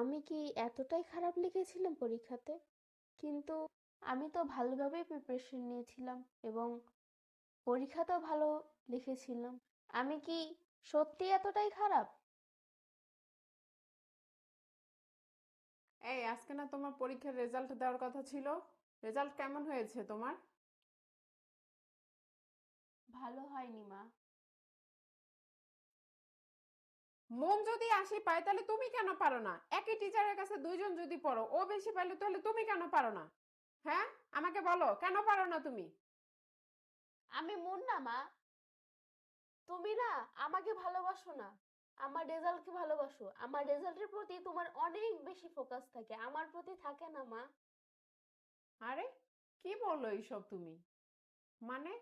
আমি কি এতটাই খারাপ লিখেছিলাম পরীক্ষাতে? কিন্তু আমি তো ভালোভাবেই প্রিপারেশন নিয়েছিলাম এবং পরীক্ষাতেও ভালো লিখেছিলাম। আমি কি সত্যি এতটাই খারাপ? এই আজকে না তোমার পরীক্ষার রেজাল্ট দেওয়ার কথা ছিল? রেজাল্ট কেমন হয়েছে তোমার? ভালো হয়নি মা। মন যদি ৮০ পায় তাহলে তুমি কেন পারো না? একই টিচারের কাছে দুইজন যদি পড়ো, ও বেশি পাইলে তাহলে তুমি কেন পারো না? হ্যাঁ, আমাকে বলো কেন পারো না তুমি? আমি মুন্না মা। তুমি না আমাকে ভালোবাসো না, আমার রেজাল্টকে ভালোবাসো। আমার রেজাল্টের প্রতি তোমার অনেক বেশি ফোকাস থাকে, আমার প্রতি থাকে না মা। আরে, কি বললো এইসব তুমি? মানে,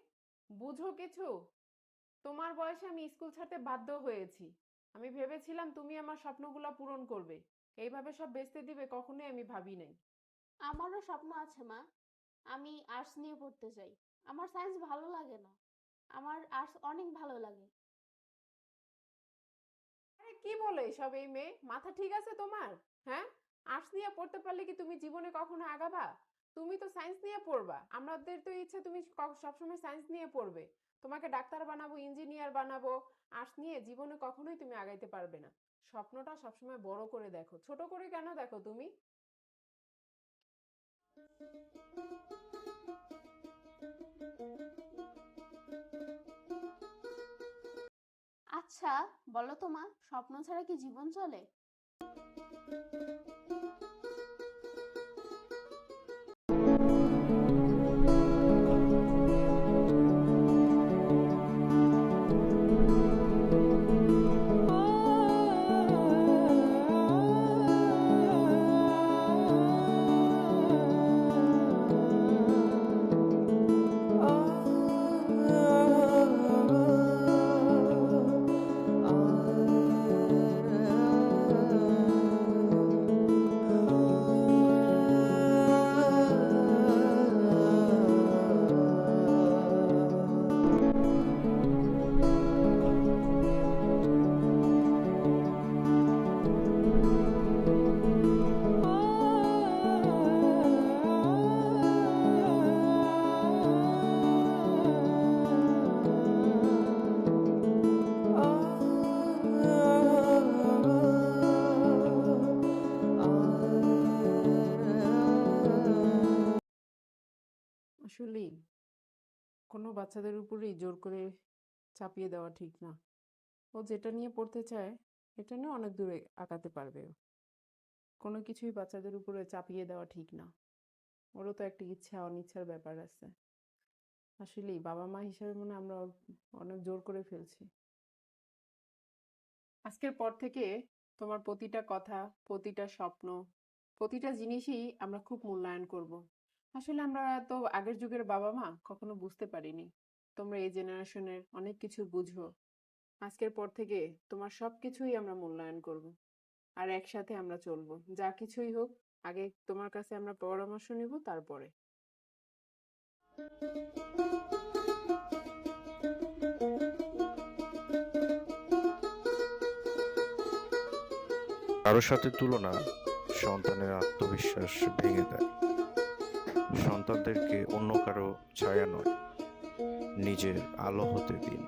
বুঝো কিছু? তোমার বয়সে আমি স্কুল ছাড়তে বাধ্য হয়েছি। আমি ভেবেছিলাম তুমি আমার স্বপ্নগুলো পূরণ করবে। এইভাবে সব বেচতে দিবে কখনোই আমি ভাবি নাই। আমারও স্বপ্ন আছে মা। আমি আর্টস নিয়ে পড়তে চাই। আমার সায়েন্স ভালো লাগে না, আমার আর্টস অনেক ভালো লাগে। আরে কি বলে এসব এই মেয়ে? মাথা ঠিক আছে তোমার? হ্যাঁ, আর্টস নিয়ে পড়তে পারলে কি তুমি জীবনে কখনো আগাবা? তুমি তো সায়েন্স নিয়ে পড়বা, আমাদের তো ইচ্ছা তুমি সবসময় সায়েন্স নিয়ে পড়বে। তোমাকে ডাক্তার বানাবো, ইঞ্জিনিয়ার বানাবো। আর্টস নিয়ে জীবনে কখনোই তুমি আগাইতে পারবে না। স্বপ্নটা সবসময় বড় করে দেখো, ছোট করে কেন দেখো তুমি? আচ্ছা, বলো তো মা, স্বপ্ন ছাড়া কি জীবন চলে? আসলেই কোনো বাচ্চাদের উপরেই জোর করে চাপিয়ে দেওয়া ঠিক না। ও যেটা নিয়ে পড়তে চায়, এটা নিয়ে অনেক দূরে আগাতে পারবে ও। কোনো কিছুই বাচ্চাদের উপরে চাপিয়ে দেওয়া ঠিক না। ওরও তো একটা ইচ্ছা অনিচ্ছার ব্যাপার আছে। আসলেই বাবা মা হিসেবে মনে হয় আমরা অনেক জোর করে ফেলছি। আজকের পর থেকে তোমার প্রতিটা কথা, প্রতিটা স্বপ্ন, প্রতিটা জিনিসই আমরা খুব মূল্যায়ন করব। আসলে আমরা তো আগের যুগের বাবা মা কখনো বুঝতে পারিনি। তোমরা এই জেনারেশনের অনেক কিছু বুঝো। আজকের পর থেকে তোমার সবকিছুই আমরা মূল্যায়ন করব। আর একসাথে আমরা চলবো, যা কিছুই হোক। আগে তোমার কাছে আমরা পরামর্শ নিব, তারপরে। কারো সাথে তুলনা সন্তানের আত্মবিশ্বাস ভেঙে দেয়। সন্তানদেরকে অন্য কারো ছায়া নয়, নিজের আলো হতে দিন।